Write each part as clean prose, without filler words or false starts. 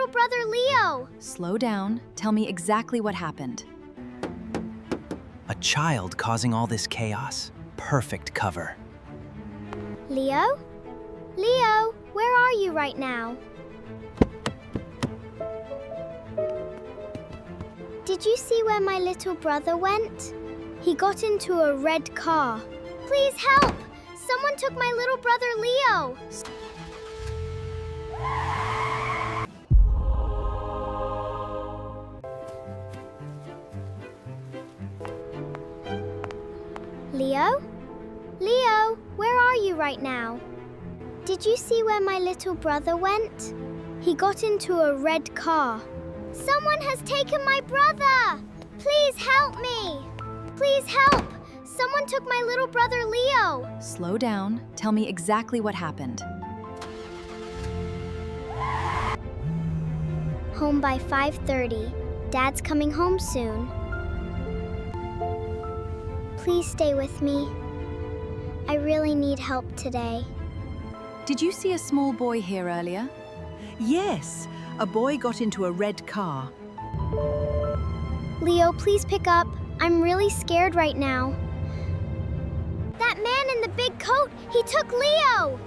little brother Leo! Slow down. Tell me exactly what happened. A child causing all this chaos. Perfect cover. Leo? Leo, where are you right now? Did you see where my little brother went? He got into a red car. Please help! Someone took my little brother Leo! Leo? Leo, where are you right now? Did you see where my little brother went? He got into a red car. Someone has taken my brother! Please help me! Please help! Someone took my little brother Leo! Slow down. Tell me exactly what happened. Home by 5:30. Dad's coming home soon. Please stay with me. I really need help today. Did you see a small boy here earlier? Yes, a boy got into a red car. Leo, please pick up. I'm really scared right now. That man in the big coat, he took Leo!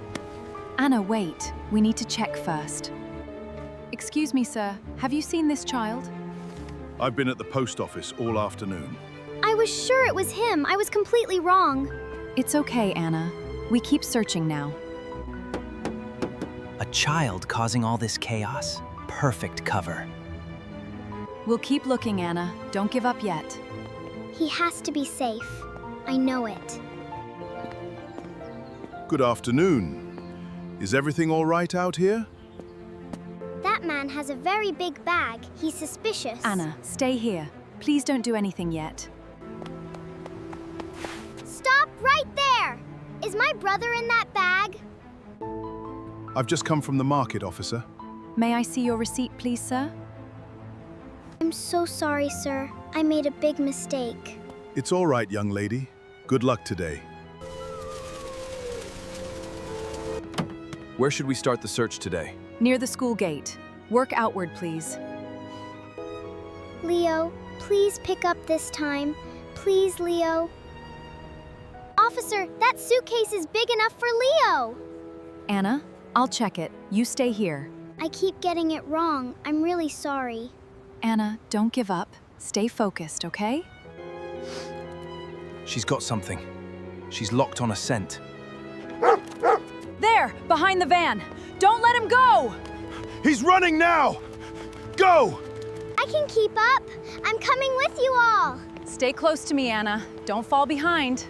Anna, wait. We need to check first. Excuse me, sir. Have you seen this child? I've been at the post office all afternoon. I was sure it was him. I was completely wrong. It's okay, Anna. We keep searching now. A child causing all this chaos. Perfect cover. We'll keep looking, Anna. Don't give up yet. He has to be safe. I know it. Good afternoon. Is everything all right out here? That man has a very big bag. He's suspicious. Anna, stay here. Please don't do anything yet. Stop right there! Is my brother in that bag? I've just come from the market, officer. May I see your receipt, please, sir? I'm so sorry, sir. I made a big mistake. It's all right, young lady. Good luck today. Where should we start the search today? Near the school gate. Work outward, please. Leo, please pick up this time. Please, Leo. Officer, that suitcase is big enough for Leo. Anna, I'll check it. You stay here. I keep getting it wrong. I'm really sorry. Anna, don't give up. Stay focused, okay? She's got something. She's locked on a scent. There! Behind the van! Don't let him go! He's running now! Go! I can keep up. I'm coming with you all. Stay close to me, Anna. Don't fall behind.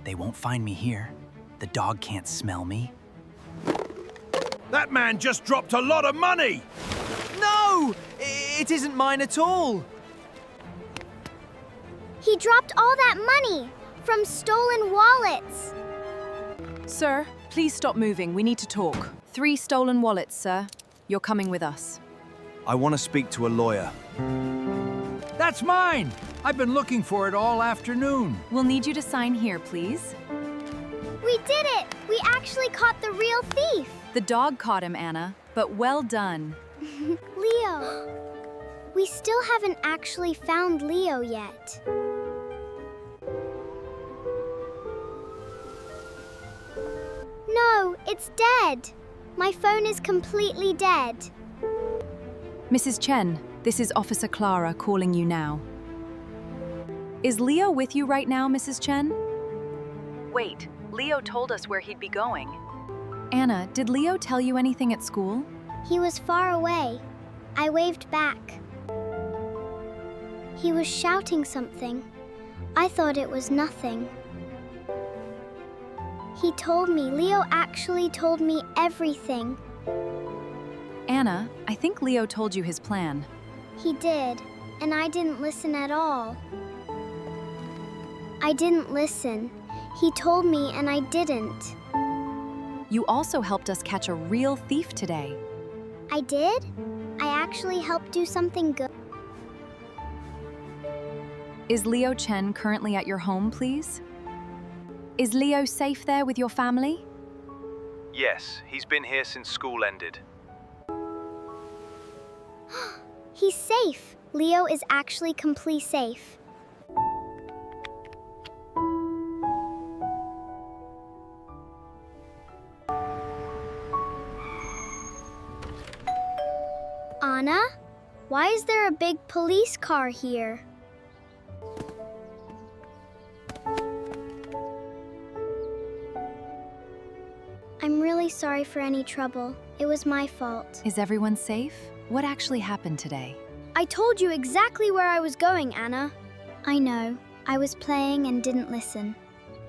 They won't find me here. The dog can't smell me. That man just dropped a lot of money! No! It isn't mine at all. He dropped all that money from stolen wallets. Sir, please stop moving. We need to talk. 3 stolen wallets, sir. You're coming with us. I want to speak to a lawyer. That's mine! I've been looking for it all afternoon. We'll need you to sign here, please. We did it! We actually caught the real thief. The dog caught him, Anna, but well done. Leo. We still haven't actually found Leo yet. No, it's dead. My phone is completely dead. Mrs. Chen, this is Officer Clara calling you now. Is Leo with you right now, Mrs. Chen? Wait, Leo told us where he'd be going. Anna, did Leo tell you anything at school? He was far away. I waved back. He was shouting something. I thought it was nothing. He told me. Leo actually told me everything. Anna, I think Leo told you his plan. He did, and I didn't listen at all. I didn't listen. He told me and I didn't. You also helped us catch a real thief today. I did? I actually helped do something good. Is Leo Chen currently at your home, please? Is Leo safe there with your family? Yes, he's been here since school ended. He's safe. Leo is actually completely safe. Anna, why is there a big police car here? I'm really sorry for any trouble. It was my fault. Is everyone safe? What actually happened today? I told you exactly where I was going, Anna. I know. I was playing and didn't listen.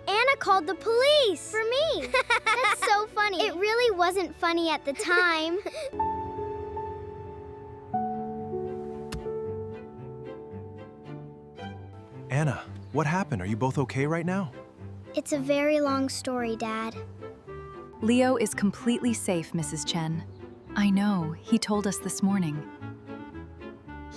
Anna called the police! For me! That's so funny. It really wasn't funny at the time. Anna, what happened? Are you both okay right now? It's a very long story, Dad. Leo is completely safe, Mrs. Chen. I know, he told us this morning.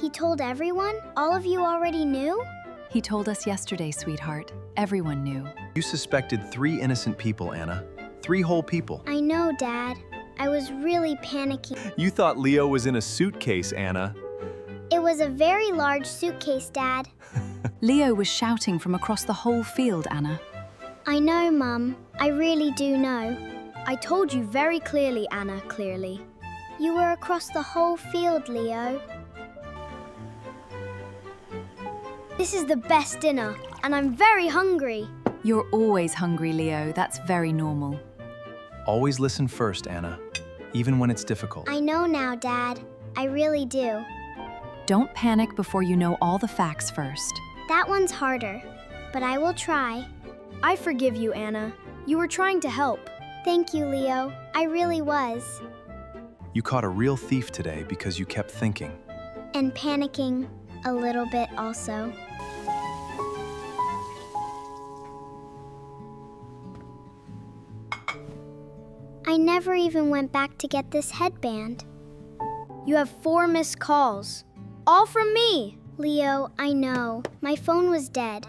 He told everyone? All of you already knew? He told us yesterday, sweetheart. Everyone knew. You suspected 3 innocent people, Anna. 3 whole people. I know, Dad. I was really panicking. You thought Leo was in a suitcase, Anna. It was a very large suitcase, Dad. Leo was shouting from across the whole field, Anna. I know, Mum. I really do know. I told you very clearly, Anna, clearly. You were across the whole field, Leo. This is the best dinner, and I'm very hungry. You're always hungry, Leo. That's very normal. Always listen first, Anna, even when it's difficult. I know now, Dad. I really do. Don't panic before you know all the facts first. That one's harder, but I will try. I forgive you, Anna. You were trying to help. Thank you, Leo. I really was. You caught a real thief today because you kept thinking. And panicking a little bit also. I never even went back to get this headband. You have 4 missed calls. All from me. Leo, I know. My phone was dead.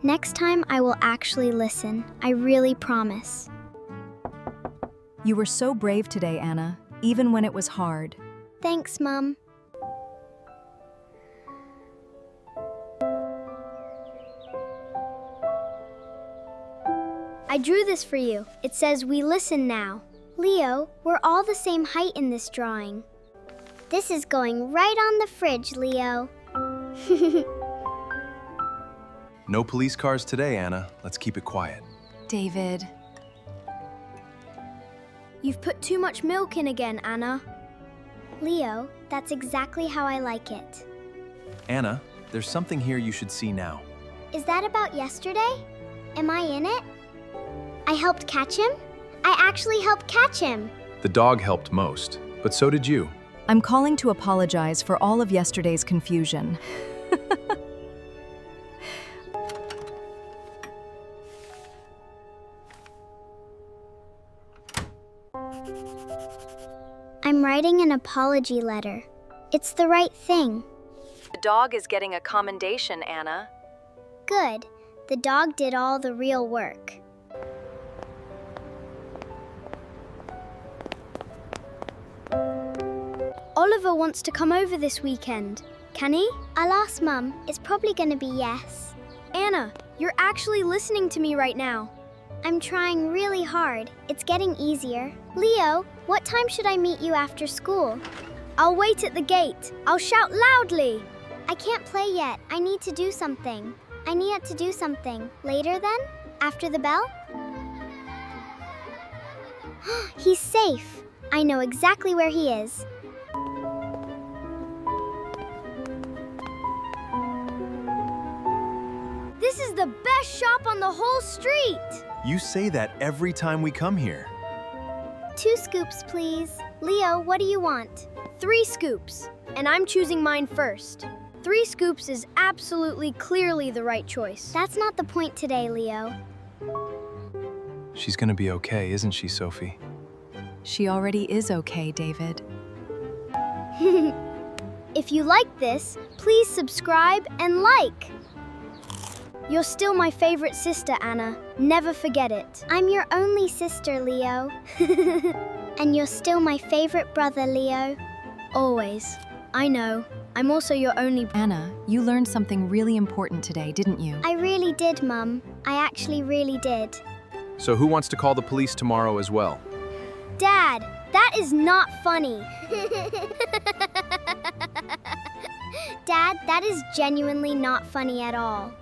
Next time I will actually listen. I really promise. You were so brave today, Anna, even when it was hard. Thanks, Mom. I drew this for you. It says we listen now. Leo, we're all the same height in this drawing. This is going right on the fridge, Leo. No police cars today, Anna. Let's keep it quiet. David. You've put too much milk in again, Anna. Leo, that's exactly how I like it. Anna, there's something here you should see now. Is that about yesterday? Am I in it? I helped catch him? I actually helped catch him. The dog helped most, but so did you. I'm calling to apologize for all of yesterday's confusion. I'm writing an apology letter. It's the right thing. The dog is getting a commendation, Anna. Good. The dog did all the real work. Oliver wants to come over this weekend. Can he? I'll ask Mum. It's probably gonna be yes. Anna, you're actually listening to me right now. I'm trying really hard. It's getting easier. Leo, what time should I meet you after school? I'll wait at the gate. I'll shout loudly. I can't play yet. I need to do something. I need to do something. Later then? After the bell? He's safe. I know exactly where he is. This is the best shop on the whole street. You say that every time we come here. 2 scoops, please. Leo, what do you want? 3 scoops, and I'm choosing mine first. 3 scoops is absolutely clearly the right choice. That's not the point today, Leo. She's gonna be okay, isn't she, Sophie? She already is okay, David. If you like this, please subscribe and like. You're still my favorite sister, Anna. Never forget it. I'm your only sister, Leo. And you're still my favorite brother, Leo. Always. I know. I'm also your only... Anna, you learned something really important today, didn't you? I really did, Mum. I actually really did. So who wants to call the police tomorrow as well? Dad, that is not funny. Dad, that is genuinely not funny at all.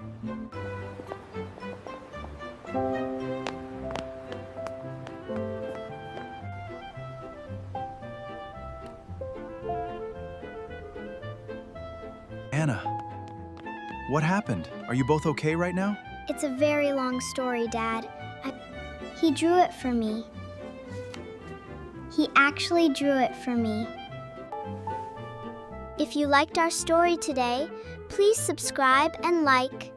Anna, what happened? Are you both okay right now? It's a very long story, Dad. He drew it for me. He actually drew it for me. If you liked our story today, please subscribe and like.